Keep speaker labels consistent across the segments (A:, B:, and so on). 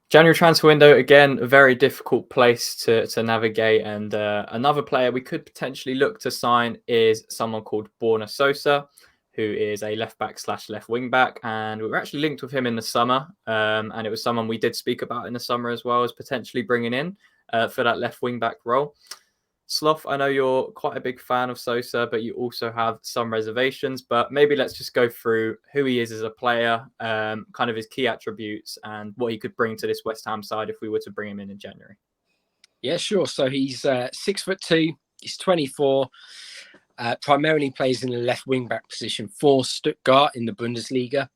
A: January transfer window, again, a very difficult place to navigate. And another player we could potentially look to sign is someone called Borna Sosa, who is a left back / left wing back. And we were actually linked with him in the summer. And it was someone we did speak about in the summer as well as potentially bringing in for that left wing back role. Sloth, I know you're quite a big fan of Sosa, but you also have some reservations. But maybe let's just go through who he is as a player, kind of his key attributes, and what he could bring to this West Ham side if we were to bring him in January.
B: Yeah, sure. So he's 6'2". He's 24. Primarily plays in the left wing back position for Stuttgart in the Bundesliga.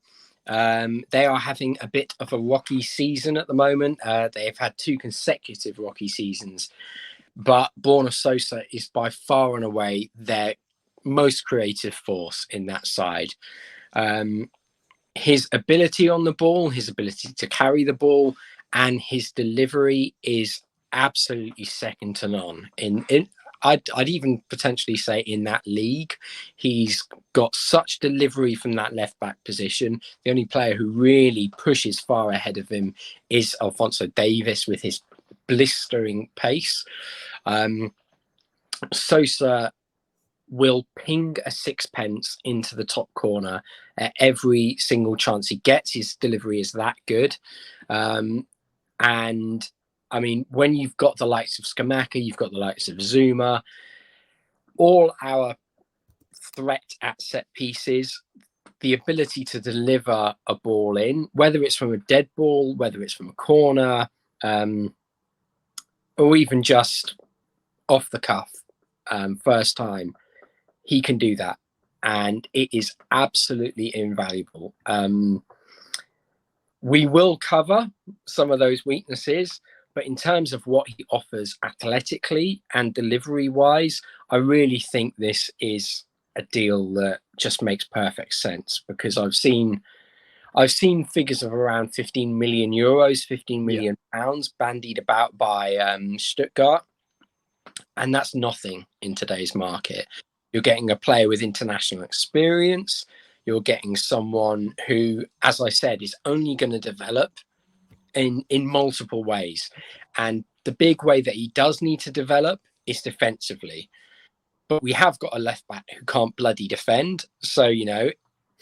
B: They are having a bit of a rocky season at the moment. They've had 2 consecutive rocky seasons. But Borna Sosa is by far and away their most creative force in that side. His ability on the ball, his ability to carry the ball, and his delivery is absolutely second to none. I'd even potentially say in that league, he's got such delivery from that left back position. The only player who really pushes far ahead of him is Alphonso Davies with his blistering pace. Sosa will ping a sixpence into the top corner at every single chance he gets. His delivery is that good. And I mean, when you've got the likes of Skamaka, you've got the likes of Zuma, all our threat at set pieces, the ability to deliver a ball in, whether it's from a dead ball, whether it's from a corner, or even just off the cuff, first time, he can do that. And it is absolutely invaluable. We will cover some of those weaknesses, but in terms of what he offers athletically and delivery-wise, I really think this is a deal that just makes perfect sense, because I've seen figures of around 15 million euros, 15 million pounds bandied about by Stuttgart. And that's nothing in today's market. You're getting a player with international experience. You're getting someone who, as I said, is only going to develop in multiple ways. And the big way that he does need to develop is defensively. But we have got a left back who can't bloody defend. So, you know,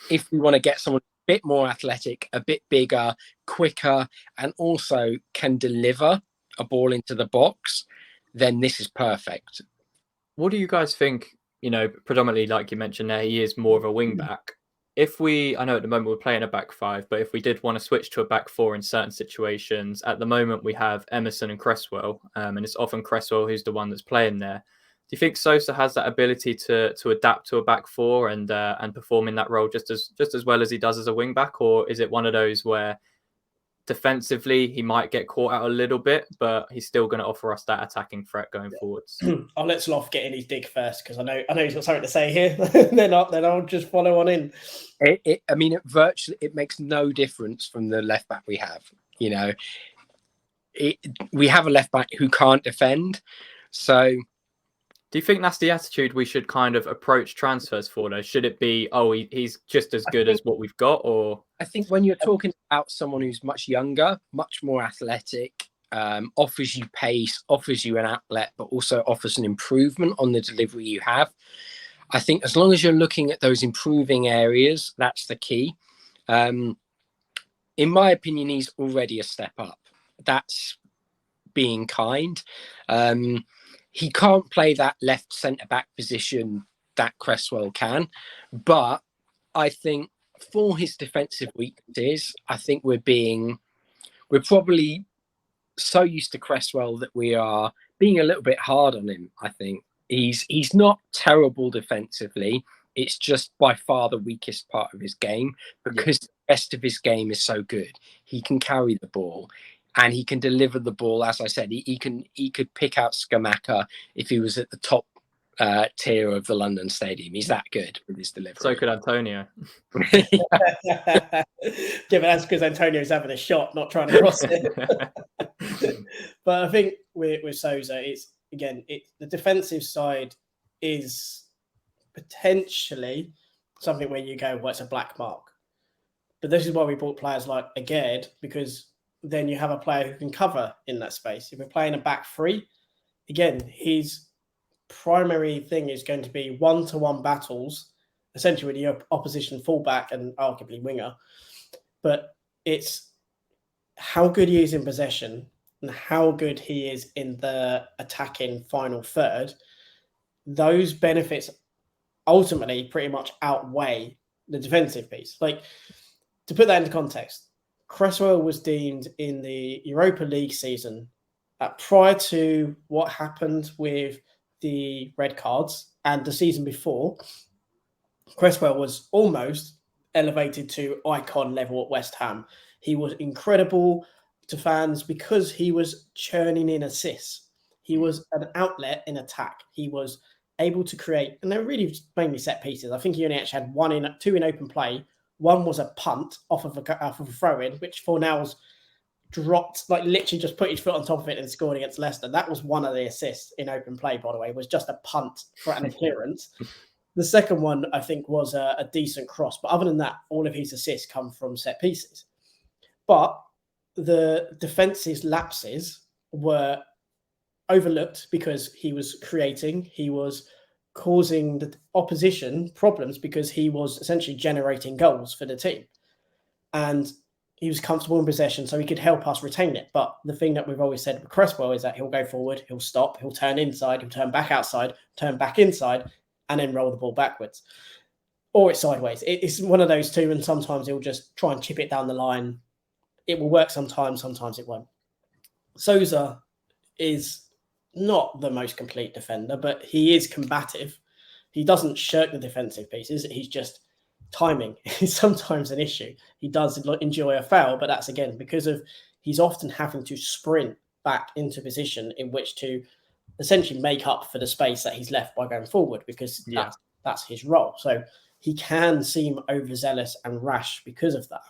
B: if we want to get someone a bit more athletic, a bit bigger, quicker, and also can deliver a ball into the box, then this is perfect.
A: What do you guys think? You know, predominantly, like you mentioned there, he is more of a wing back. I know at the moment we're playing a back 5, but if we did want to switch to a back 4 in certain situations, at the moment we have Emerson and Cresswell, and it's often Cresswell who's the one that's playing there. Do you think Sosa has that ability to adapt to a back 4 and perform in that role just as well as he does as a wing back, or is it one of those where defensively he might get caught out a little bit, but he's still going to offer us that attacking threat going forwards?
C: I'll let Sloth get in his dig first, because I know he's got something to say here. then I'll just follow on in.
B: I mean, it makes no difference from the left back we have. You know, we have a left back who can't defend. So,
A: do you think that's the attitude we should kind of approach transfers for, though? Should it be, he's just as good as what we've got? Or
B: I think when you're talking about someone who's much younger, much more athletic, offers you pace, offers you an outlet, but also offers an improvement on the delivery you have, I think as long as you're looking at those improving areas, that's the key. In my opinion, he's already a step up. That's being kind. He can't play that left centre-back position that Cresswell can. But I think for his defensive weaknesses, I think we're probably so used to Cresswell that we are being a little bit hard on him, I think. He's not terrible defensively. It's just by far the weakest part of his game, because the rest of his game is so good. He can carry the ball and he can deliver the ball. As I said, he could pick out Skamaka if he was at the top tier of the London Stadium. He's that good with his delivery.
A: So could Antonio.
C: Yeah, but that's because Antonio's having a shot, not trying to cross it. But I think with Sosa, it's the defensive side is potentially something where you go, well, it's a black mark. But this is why we bought players like Aged, because then you have a player who can cover in that space. If we're playing a back three, again, his primary thing is going to be one-to-one battles, essentially with the opposition fullback and arguably winger. But it's how good he is in possession and how good he is in the attacking final third. Those benefits ultimately pretty much outweigh the defensive piece. Like, to put that into context, Cresswell was deemed in the Europa League season prior to what happened with the red cards and the season before. Cresswell was almost elevated to icon level at West Ham. He was incredible to fans because he was churning in assists. He was an outlet in attack. He was able to create, and they're really mainly set pieces. I think he only actually had two in open play. One was a punt off of a throw-in, which Fornals dropped, like literally just put his foot on top of it and scored against Leicester. That was one of the assists in open play, by the way, was just a punt for an clearance. The second one, I think, was a decent cross. But other than that, all of his assists come from set pieces. But the defense's lapses were overlooked because he was creating, he was causing the opposition problems because he was essentially generating goals for the team. And he was comfortable in possession, so he could help us retain it. But the thing that we've always said with Cresswell is that he'll go forward, he'll stop, he'll turn inside, he'll turn back outside, turn back inside, and then roll the ball backwards. Or it's sideways. It's one of those two, and sometimes he'll just try and chip it down the line. It will work sometimes it won't. Sosa is not the most complete defender, but he is combative. He doesn't shirk the defensive pieces. He's just timing is sometimes an issue. He does enjoy a foul, but that's again because of he's often having to sprint back into position in which to essentially make up for the space that he's left by going forward, because that's his role. So he can seem overzealous and rash because of that.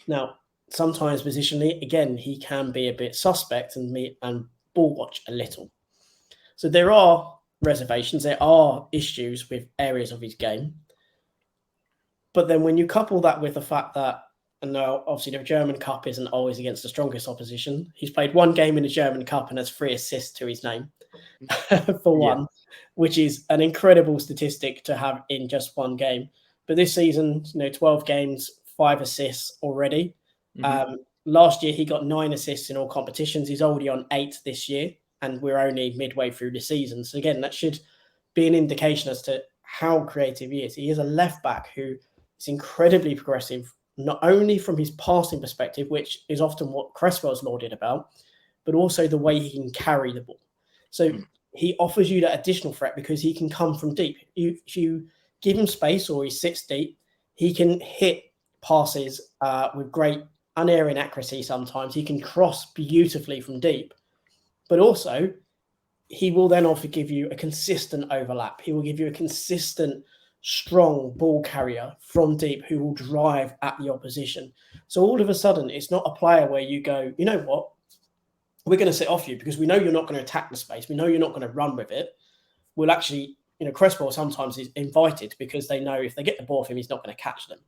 C: Now, sometimes positionally, again, he can be a bit suspect and ball watch a little. So there are reservations, there are issues with areas of his game. But then when you couple that with the fact that, and now obviously the German Cup isn't always against the strongest opposition. He's played one game in the German Cup and has 3 assists to his name for one, which is an incredible statistic to have in just one game. But this season, 12 games, 5 assists already. Mm-hmm. Last year, he got 9 assists in all competitions. He's already on 8 this year, and we're only midway through the season. So again, that should be an indication as to how creative he is. He is a left back who is incredibly progressive, not only from his passing perspective, which is often what Cresswell's lauded about, but also the way he can carry the ball. So he offers you that additional threat because he can come from deep. If you give him space or he sits deep, he can hit passes with great unerring accuracy sometimes. He can cross beautifully from deep. But also, he will then often give you a consistent overlap. He will give you a consistent, strong ball carrier from deep who will drive at the opposition. So all of a sudden, it's not a player where you go, you know what, we're going to sit off you because we know you're not going to attack the space. We know you're not going to run with it. We'll actually, Cresswell sometimes is invited because they know if they get the ball off him, he's not going to catch them.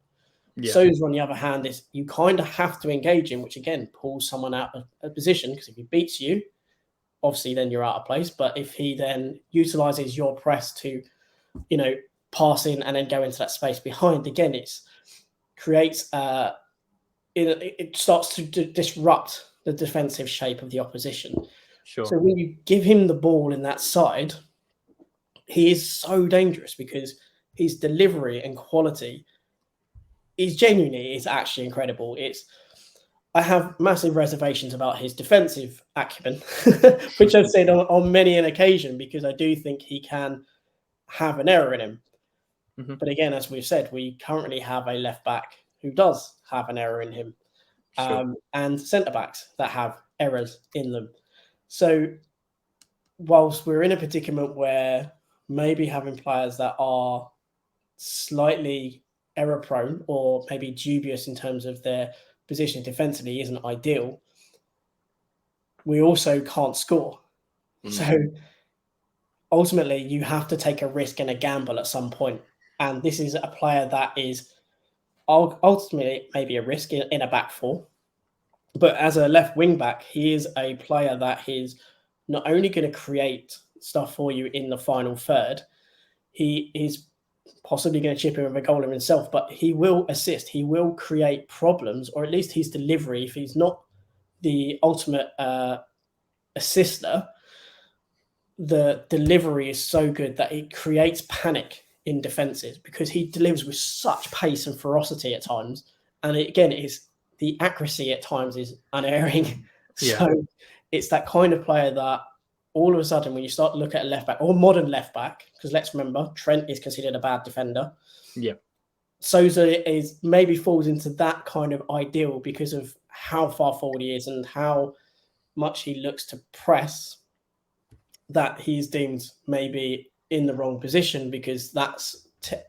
C: Yeah. Sosa, on the other hand, is you kind of have to engage him, which again pulls someone out of a position, because if he beats you, obviously then you're out of place. But if he then utilizes your press to, pass in and then go into that space behind, again, it starts to disrupt the defensive shape of the opposition.
A: Sure.
C: So when you give him the ball in that side, he is so dangerous because his delivery and quality is actually incredible. I have massive reservations about his defensive acumen, which I've said on many an occasion, because I do think he can have an error in him. Mm-hmm. But again, as we've said, we currently have a left back who does have an error in him, sure. And centre backs that have errors in them. So whilst we're in a predicament where maybe having players that are slightly error prone or maybe dubious in terms of their position defensively isn't ideal, we also can't score. Mm-hmm. So ultimately you have to take a risk and a gamble at some point. And this is a player that is ultimately maybe a risk in a back four, But as a left wing back, he is a player that is not only going to create stuff for you in the final third, he is possibly going to chip in with a goal himself, but he will assist. He will create problems, or at least his delivery, if he's not the ultimate assister, the delivery is so good that it creates panic in defenses because he delivers with such pace and ferocity at times. And again, the accuracy at times is unerring.
A: Yeah.
C: So it's that kind of player that all of a sudden, when you start to look at a left back or modern left back, because let's remember, Trent is considered a bad defender.
A: Yeah.
C: Sousa maybe falls into that kind of ideal because of how far forward he is and how much he looks to press, that he's deemed maybe in the wrong position because that's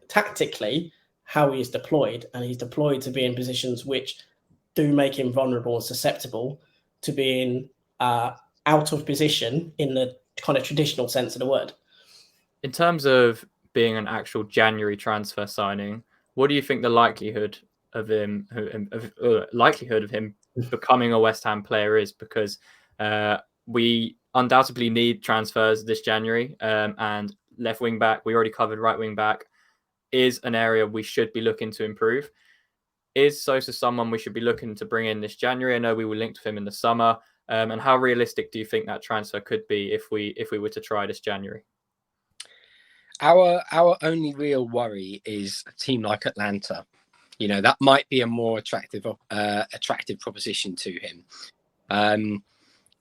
C: tactically how he is deployed. And he's deployed to be in positions which do make him vulnerable and susceptible to being out of position in the kind of traditional sense of the word.
A: In terms of being an actual January transfer signing, what do you think the likelihood of him becoming a West Ham player is? Because we undoubtedly need transfers this January, and left wing back, we already covered right wing back, is an area we should be looking to improve. Is Sosa someone we should be looking to bring in this January? I know we were linked with him in the summer. And how realistic do you think that transfer could be if we were to try this January?
B: Our only real worry is a team like Atlanta. You know, that might be a more attractive proposition to him.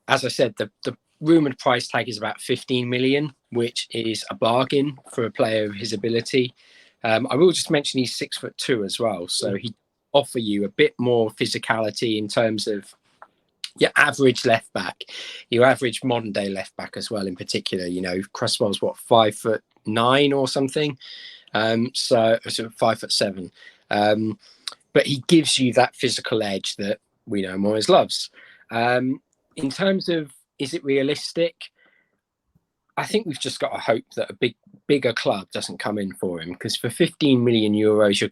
B: As I said, the rumoured price tag is about 15 million, which is a bargain for a player of his ability. I will just mention he's 6'2" as well, so he offer you a bit more physicality in terms of your average left back, your average modern day left back as well. In particular, you know, Cresswell's 5'9" or something, so 5'7". But he gives you that physical edge that we know Moyes loves. In terms of, is it realistic? I think we've just got to hope that a bigger club doesn't come in for him, because for 15 million euros, you're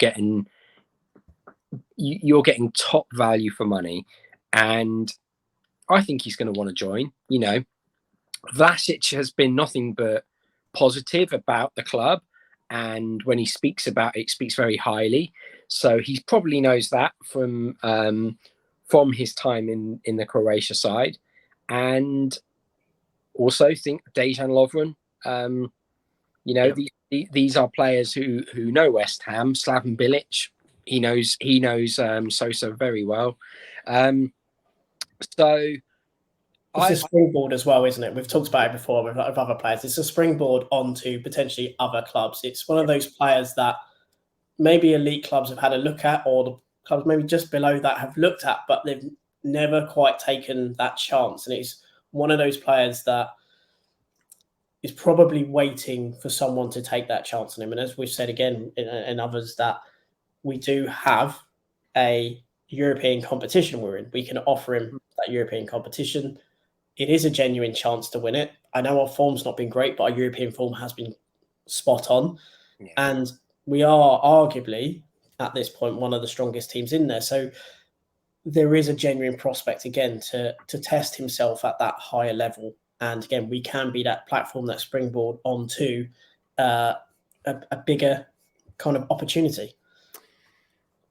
B: getting top value for money, and I think he's going to want to join. You know, Vlasic has been nothing but positive about the club, and when he speaks about it, he speaks very highly. So he probably knows that from his time in the Croatia side, and also think Dejan Lovren. You know, these are players who know West Ham. Slaven Bilic, he knows Sosa very well. So
C: it's a springboard as well, isn't it? We've talked about it before with other players. It's a springboard onto potentially other clubs. It's one of those players that maybe elite clubs have had a look at, or the clubs maybe just below that have looked at, but they've never quite taken that chance. And it's one of those players that is probably waiting for someone to take that chance on him. And as we've said again in others, that we do have a European competition we're in. We can offer him that European competition. It is a genuine chance to win it. I know our form's not been great, but our European form has been spot on. Yeah. And we are arguably, at this point, one of the strongest teams in there. So there is a genuine prospect, again, to test himself at that higher level. And again, we can be that platform, that springboard onto a bigger kind of opportunity.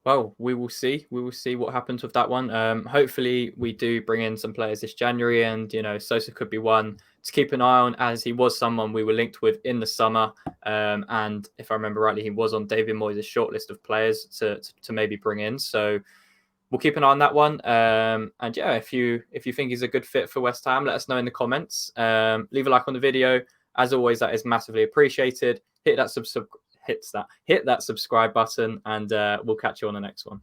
A: Well, we will see. We will see what happens with that one. Hopefully, we do bring in some players this January, and Sosa could be one to keep an eye on, as he was someone we were linked with in the summer. And if I remember rightly, he was on David Moyes' shortlist of players to maybe bring in. So we'll keep an eye on that one. And yeah, if you think he's a good fit for West Ham, let us know in the comments. Leave a like on the video. As always, that is massively appreciated. Hit that subscribe button, and we'll catch you on the next one.